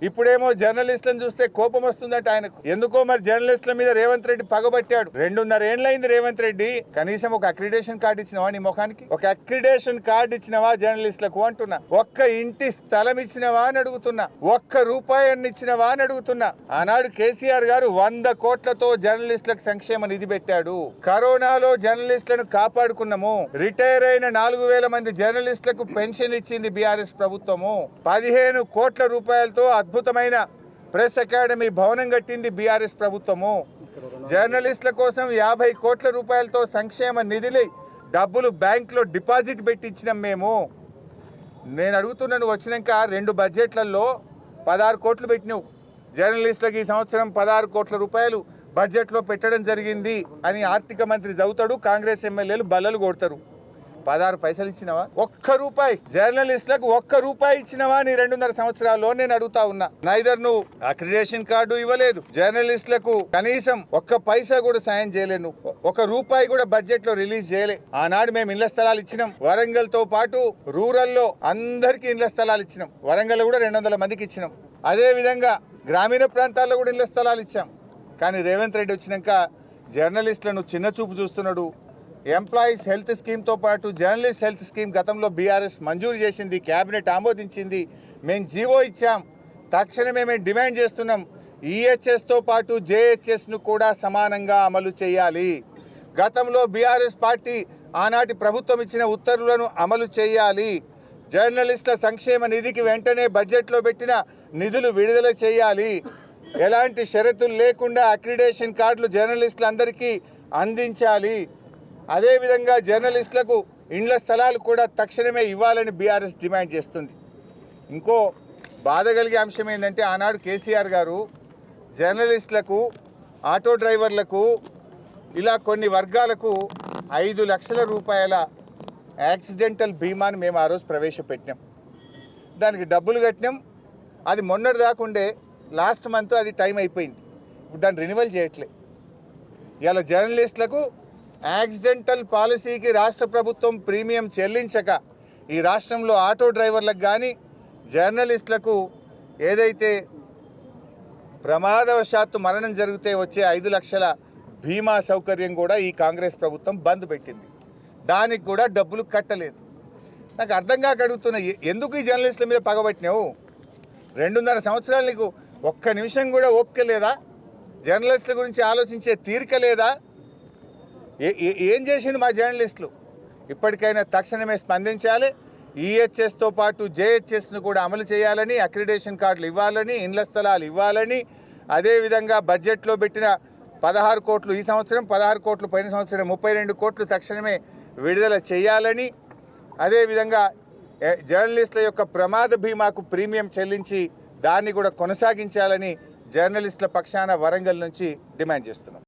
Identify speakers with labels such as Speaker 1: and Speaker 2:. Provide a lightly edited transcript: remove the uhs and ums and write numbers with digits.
Speaker 1: ఇప్పుడేమో జర్నలిస్టులను చూస్తే కోపం వస్తుందట ఆయనకు. ఎందుకో మరి జర్నలిస్టుల మీద రేవంత్ రెడ్డి పగబట్టాడు. 2.5 ఏళ్లైంది రేవంత్ రెడ్డి. కనీసం ఒక అక్రిడేషన్ కార్డు ఇచ్చినవా నీ ముఖానికి? ఒక అక్రిడేషన్ కార్డు ఇచ్చినవా జర్నలిస్టులకు అంటున్నా? ఒక్క ఇంటి స్థలం ఇచ్చినవా అని అడుగుతున్నా? ఒక్క రూపాయి ఇచ్చినవా అని అడుగుతున్నా? ఆనాడు కేసీఆర్ గారు 100 కోట్లతో జర్నలిస్టులకు సంక్షేమ నిధి పెట్టాడు. కరోనాలో జర్నలిస్టులను కాపాడుకున్నాము. రిటైర్ అయిన 4,000 మంది జర్నలిస్టులకు పెన్షన్ ఇచ్చింది బీఆర్ఎస్ ప్రభుత్వము. 15 కోట్ల రూపాయలతో అద్భుతమైన ప్రెస్ అకాడమీ భవనం కట్టింది బీఆర్ఎస్ ప్రభుత్వము. జర్నలిస్టుల కోసం 50 కోట్ల రూపాయలతో సంక్షేమ నిధులు డబ్బులు బ్యాంకులో డిపాజిట్ పెట్టించినాం మేము. నేను అడుగుతున్నాను, వచ్చినాక 2 బడ్జెట్లలో 16 కోట్లు పెట్టినావు జర్నలిస్టులకు. ఈ సంవత్సరం 16 కోట్ల రూపాయలు బడ్జెట్లో పెట్టడం జరిగింది అని ఆర్థిక మంత్రి చదువుతాడు. కాంగ్రెస్ ఎమ్మెల్యేలు బల్లలు కొడతారు. 16 పైసలు ఇచ్చినవా? ఒక్క రూపాయి జర్నలిస్టులకు ఒక్క రూపాయి ఇచ్చినవా నీ 2.5 సంవత్సరాల్లో? నేను అడుగుతా ఉన్నా. నైదర్ నువ్వు అక్రిడేషన్ కార్డు ఇవ్వలేదు, జర్నలిస్టులకు కనీసం ఒక్క పైసా కూడా సాయం చేయలేను, ఒక రూపాయి కూడా బడ్జెట్ లో రిలీజ్ చేయలే. ఆనాడు మేము ఇళ్ల స్థలాలు ఇచ్చినాం. వరంగల్ తో పాటు రూరల్లో అందరికీ ఇళ్ల స్థలాలు ఇచ్చినాం. వరంగల్ కూడా 200 మందికి ఇచ్చినాం. అదే విధంగా గ్రామీణ ప్రాంతాల్లో కూడా ఇళ్ల స్థలాలు ఇచ్చాం. కానీ రేవంత్ రెడ్డి వచ్చినాక జర్నలిస్టులను చిన్న చూపు చూస్తున్నాడు. ఎంప్లాయీస్ హెల్త్ స్కీమ్తో పాటు జర్నలిస్ట్ హెల్త్ స్కీమ్ గతంలో బీఆర్ఎస్ మంజూరు చేసింది, క్యాబినెట్ ఆమోదించింది, మేము జీవో ఇచ్చాం. తక్షణమే మేము డిమాండ్ చేస్తున్నాం, ఈహెచ్ఎస్తో పాటు జేహెచ్ఎస్ను కూడా సమానంగా అమలు చేయాలి. గతంలో బీఆర్ఎస్ పార్టీ ఆనాటి ప్రభుత్వం ఇచ్చిన ఉత్తర్వులను అమలు చేయాలి. జర్నలిస్టుల సంక్షేమ నిధికి వెంటనే బడ్జెట్లో పెట్టిన నిధులు విడుదల చేయాలి. ఎలాంటి షరతులు లేకుండా అక్రిడేషన్ కార్డులు జర్నలిస్టులందరికీ అందించాలి. అదేవిధంగా జర్నలిస్టులకు ఇండ్ల స్థలాలు కూడా తక్షణమే ఇవ్వాలని బీఆర్ఎస్ డిమాండ్ చేస్తుంది. ఇంకో బాధ కలిగే అంశం ఏంటంటే, ఆనాడు కేసీఆర్ గారు జర్నలిస్టులకు, ఆటో డ్రైవర్లకు, ఇలా కొన్ని వర్గాలకు 5 లక్షల రూపాయల యాక్సిడెంటల్ బీమాను మేము ఆ రోజు ప్రవేశపెట్టినాం. దానికి డబ్బులు కట్టినాం. అది మొన్నటి దాకుండే, లాస్ట్ మంత్ అది టైం అయిపోయింది. ఇప్పుడు దాన్ని రెన్యువల్ చేయట్లే. ఇలా జర్నలిస్టులకు యాక్సిడెంటల్ పాలసీకి రాష్ట్ర ప్రభుత్వం ప్రీమియం చెల్లించక ఈ రాష్ట్రంలో ఆటో డ్రైవర్లకు కానీ జర్నలిస్టులకు ఏదైతే ప్రమాదవశాత్తు మరణం జరిగితే వచ్చే 5 లక్షల బీమా సౌకర్యం కూడా ఈ కాంగ్రెస్ ప్రభుత్వం బంద్ పెట్టింది. దానికి కూడా డబ్బులు కట్టలేదు. నాకు అర్థం కాక అడుగుతున్నా, ఎందుకు ఈ జర్నలిస్టుల మీద పగబట్టినావు? 2.5 సంవత్సరాలు నీకు ఒక్క నిమిషం కూడా ఓపిక లేదా? జర్నలిస్టుల గురించి ఆలోచించే తీరిక లేదా? ఏం చేసిండు మా జర్నలిస్టులు? ఇప్పటికైనా తక్షణమే స్పందించాలి. ఈహెచ్ఎస్తో పాటు జేహెచ్ఎస్ను కూడా అమలు చేయాలని, అక్రిడేషన్ కార్డులు ఇవ్వాలని, ఇండ్ల స్థలాలు ఇవ్వాలని, అదేవిధంగా బడ్జెట్లో పెట్టిన 16 కోట్లు ఈ సంవత్సరం, 16 కోట్లు పోయిన సంవత్సరం, 32 కోట్లు తక్షణమే విడుదల చేయాలని, అదేవిధంగా జర్నలిస్టుల యొక్క ప్రమాద బీమాకు ప్రీమియం చెల్లించి దాన్ని కూడా కొనసాగించాలని జర్నలిస్టుల పక్షాన వరంగల్ నుంచి డిమాండ్ చేస్తున్నాం.